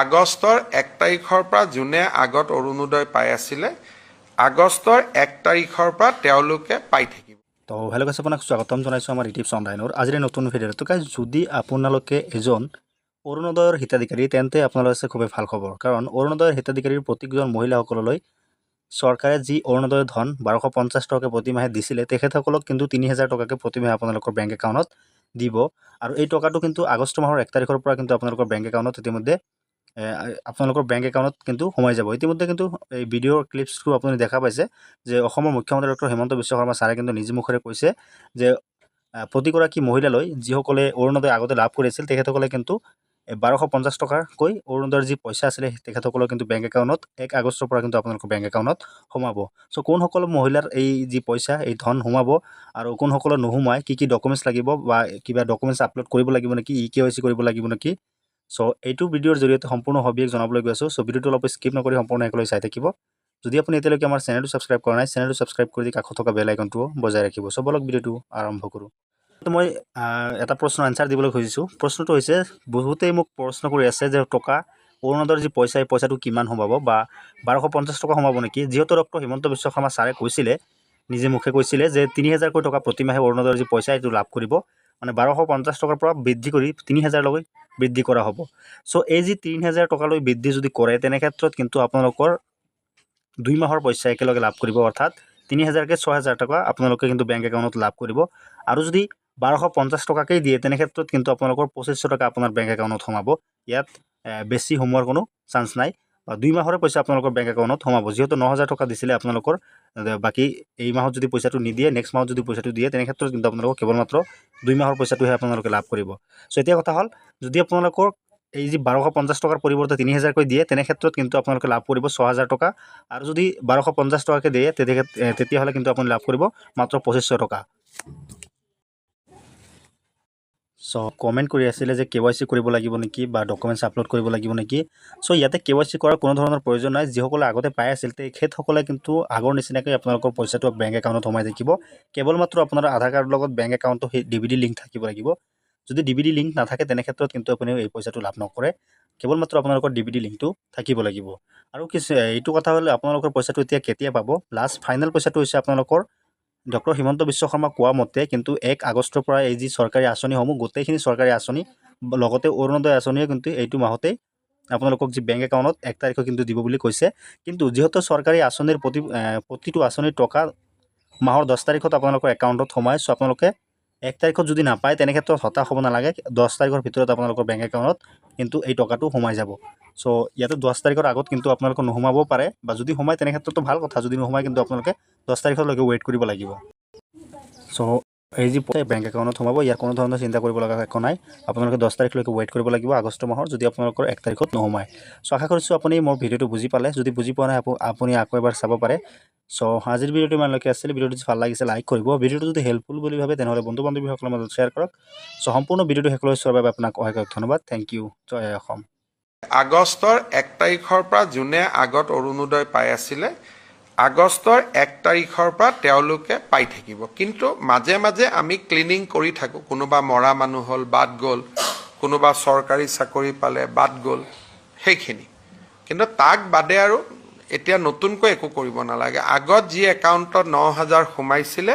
আগষ্টৰ 1 তাৰিখৰ পৰা যোনে আগত অৰুণোদয় পাই আছিলে আগষ্টৰ 1 তাৰিখৰ পৰা তেওঁলোকে পাই থাকিব। তো হেল্ল' গাইছ, আপোনাক স্বাগতম জনাইছোঁ আমাৰ ইউটিউব অনলাইনৰ আজিৰ নতুন ভিডিঅ'ত। তো গাইছ, যদি আপোনালোকে এজন অৰুণোদয়ৰ হিতাধিকাৰী তেন্তে আপোনালোকৰ আছে খুবেই ভাল খবৰ, কাৰণ অৰুণোদয়ৰ হিতাধিকাৰীৰ প্ৰতিজন মহিলাসকললৈ চৰকাৰে যি অৰুণোদয় ধন 1250 টকাকৈ প্ৰতিমাহে দিছিলে, তেখেতসকলক কিন্তু 3000 টকাকৈ প্ৰতিমাহে আপোনালোকৰ বেংক একাউণ্টত দিব। আৰু এই টকাটো কিন্তু আগষ্ট মাহৰ 1 তাৰিখৰ পৰা কিন্তু আপোনালোকৰ বেংক একাউণ্টত ইতিমধ্যে আপোনালোকৰ বেংক একাউণ্টত কিন্তু সোমাই যাব। ইতিমধ্যে কিন্তু এই ভিডিঅ'ৰ ক্লিপছটো আপুনি দেখা পাইছে যে অসমৰ মুখ্যমন্ত্ৰী ডক্টৰ হিমন্ত বিশ্ব শৰ্মা ছাৰে কিন্তু নিজ মুখেৰে কৈছে যে প্ৰতিগৰাকী মহিলালৈ যিসকলে অৰুণোদয় আগতে লাভ কৰিছিল তেখেতসকলে কিন্তু 1250 টকাকৈ অৰুণোদয়ৰ যি পইচা আছিলে তেখেতসকলৰ কিন্তু বেংক একাউণ্টত 1 আগষ্টৰ পৰা কিন্তু আপোনালোকৰ বেংক একাউণ্টত সোমাব। চ' কোনসকল মহিলাৰ এই যি পইচা এই ধন সোমাব আৰু কোনসকলৰ নোসোমায়, কি কি ডকুমেণ্টছ লাগিব বা কিবা ডকুমেণ্টছ আপলোড কৰিব লাগিব নেকি, KYC কৰিব লাগিব নেকি, চ' এইটো ভিডিঅ'ৰ জৰিয়তে সম্পূৰ্ণ সবিশেষ জনাবলৈ গৈ আছোঁ। চ' ভিডিঅ'টো অলপ স্কিপ নকৰি সম্পূৰ্ণ একেলগে চাই থাকিব। যদি আপুনি এতিয়ালৈকে আমাৰ চেনেলটো ছাবস্ক্ৰাইব কৰা নাই, চেনেলটো ছাবস্ক্ৰাইব কৰি দি কাষত থকা বেল আইকনটো বজাই ৰাখিব। চ' বলক ভিডিঅ'টো আৰম্ভ কৰোঁ। মই এটা প্ৰশ্নৰ এনচাৰ দিবলৈ খুজিছোঁ। প্ৰশ্নটো হৈছে, বহুতেই মোক প্ৰশ্ন কৰি আছে যে টকা অৰুণোদয়ৰ যি পইচা এই পইচাটো কিমান সোমাব বা 1250 টকা সোমাব নেকি। যিহেতু ডক্টৰ হিমন্ত বিশ্ব শৰ্মা ছাৰে কৈছিলে, নিজে মুখে কৈছিলে যে 3000কৈ টকা প্ৰতিমাহে অৰুণোদয়ৰ যি পইচা এইটো লাভ কৰিব, মানে 1250 টকাৰ পৰা বৃদ্ধি কৰি 3000লৈ বৃদ্ধি কৰা হ'ব। চ' এই যি 3000 টকালৈ বৃদ্ধি যদি কৰে, তেনে ক্ষেত্ৰত কিন্তু আপোনালোকৰ 2 মাহৰ পইচা একেলগে লাভ কৰিব, অৰ্থাৎ 3000কৈ 6000 টকা আপোনালোকে কিন্তু বেংক একাউণ্টত লাভ কৰিব। আৰু যদি 1250 টকাকেই দিয়ে, তেনে ক্ষেত্ৰত কিন্তু আপোনালোকৰ 2500 টকা আপোনাৰ বেংক একাউণ্টত সোমাব। ইয়াত বেছি সোমোৱাৰ কোনো চান্স নাই, বা 2 মাহৰে পইচা আপোনালোকৰ বেংক একাউণ্টত সোমাব। যিহেতু 9000 টকা দিছিলে আপোনালোকৰ, বাকী এই মাহত যদি পইচাটো নিদিয়ে, নেক্সট মাহত যদি পইচাটো দিয়ে, তেনে ক্ষেত্ৰত কিন্তু আপোনালোকক কেৱল মাত্ৰ 2 মাহৰ পইচাটোহে আপোনালোকে লাভ কৰিব। চ' এতিয়া কথা হ'ল, যদি আপোনালোকৰ এই যি 1250 টকাৰ পৰিৱৰ্তে 3000কৈ দিয়ে, তেনে ক্ষেত্ৰত কিন্তু আপোনালোকে লাভ কৰিব 6000 টকা। আৰু যদি 1250 টকাকৈ দিয়ে, তেতিয়াহ'লে কিন্তু আপুনি লাভ কৰিব মাত্ৰ 2500 টকা। চ' কমেণ্ট কৰি আছিলে যে KYC কৰিব লাগিব নেকি বা ডকুমেণ্টছ আপলোড কৰিব লাগিব নেকি। চ' ইয়াতে KYC কৰাৰ কোনো ধৰণৰ প্ৰয়োজন নাই। যিসকলে আগতে পাই আছিল তেখেতসকলে কিন্তু আগৰ নিচিনাকৈ আপোনালোকৰ পইচাটো বেংক একাউণ্টত সোমাই থাকিব। কেৱল মাত্ৰ আপোনাৰ আধাৰ কাৰ্ডৰ লগত বেংক একাউণ্টটো সেই DVD লিংক থাকিব লাগিব। যদি DVD লিংক নাথাকে, তেনে ক্ষেত্ৰত কিন্তু আপুনি এই পইচাটো লাভ নকৰে। কেৱল মাত্ৰ আপোনালোকৰ DVD লিংকটো থাকিব লাগিব। আৰু এইটো কথা হ'লে আপোনালোকৰ পইচাটো এতিয়া কেতিয়া পাব, লাষ্ট ফাইনেল পইচাটো হৈছে আপোনালোকৰ ডক্টৰ হিমন্ত বিশ্ব শৰ্মা কোৱা মতে কিন্তু 1 আগষ্টৰ পৰা এই যি চৰকাৰী আঁচনিসমূহ, গোটেইখিনি চৰকাৰী আঁচনি লগতে অৰুণোদয় আঁচনিয়ে কিন্তু এইটো মাহতেই আপোনালোকক যি বেংক একাউণ্টত 1 তাৰিখে কিন্তু দিব বুলি কৈছে। কিন্তু যিহেতু চৰকাৰী আঁচনিৰ প্ৰতিটো আঁচনিৰ টকা মাহৰ 10 তাৰিখত আপোনালোকৰ একাউণ্টত সোমাই, চ' আপোনালোকে 1 তাৰিখত যদি নাপায়, তেনে ক্ষেত্ৰত হতাশ হ'ব নালাগে। 10 তাৰিখৰ ভিতৰত আপোনালোকৰ বেংক একাউণ্টত কিন্তু এই টকাটো সোমাই যাব। চ' ইয়াতে 10 তাৰিখৰ আগত কিন্তু আপোনালোকে নোসোমাবও পাৰে, বা যদি সোমায় তেনে ক্ষেত্ৰতো ভাল কথা। যদি নোসোমায়, কিন্তু আপোনালোকে 10 তাৰিখলৈকে ৱেইট কৰিব লাগিব। চ' এই যি বেংক একাউণ্টত সোমাব, ইয়াৰ কোনো ধৰণৰ চিন্তা কৰিব লগা একো নাই। আপোনালোকে 10 তাৰিখলৈকে ৱেইট কৰিব লাগিব আগষ্ট মাহৰ, যদি আপোনালোকৰ 1 তাৰিখত নোসোমায়। চ' আশা কৰিছোঁ আপুনি মোৰ ভিডিঅ'টো বুজি পালে। যদি বুজি পোৱা নাই, আপুনি আকৌ এবাৰ চাব পাৰে। চ' আজিৰ ভিডিঅ'টো ইমানলৈকে আছিলে। ভিডিঅ'টো যদি ভাল লাগিছে লাইক কৰিব। ভিডিঅ'টো যদি হেল্পফুল বুলি ভাবে, তেনেহ'লে বন্ধু বান্ধৱীসকলৰ মাজত শ্বেয়াৰ কৰক। চ' সম্পূৰ্ণ ভিডিঅ'টো শেষলৈ চোৱাৰ বাবে আপোনাক অশেষ ধন্যবাদ। Thank you. জয় অসম। আগষ্টৰ 1 তাৰিখৰ পৰা যোনে আগত অৰুণোদয় পাই আছিলে আগষ্টৰ 1 তাৰিখৰ পৰা তেওঁলোকে পাই থাকিব। কিন্তু মাজে মাজে আমি ক্লিনিং কৰি থাকোঁ। কোনোবা মৰা মানুহ হ'ল, বাদ গ'ল, কোনোবা চৰকাৰী চাকৰি পালে, বাদ গ'ল, সেইখিনি। কিন্তু তাক বাদে আৰু এতিয়া নতুনকৈ একো কৰিব নালাগে। আগত যি একাউণ্টত 9000 সোমাইছিলে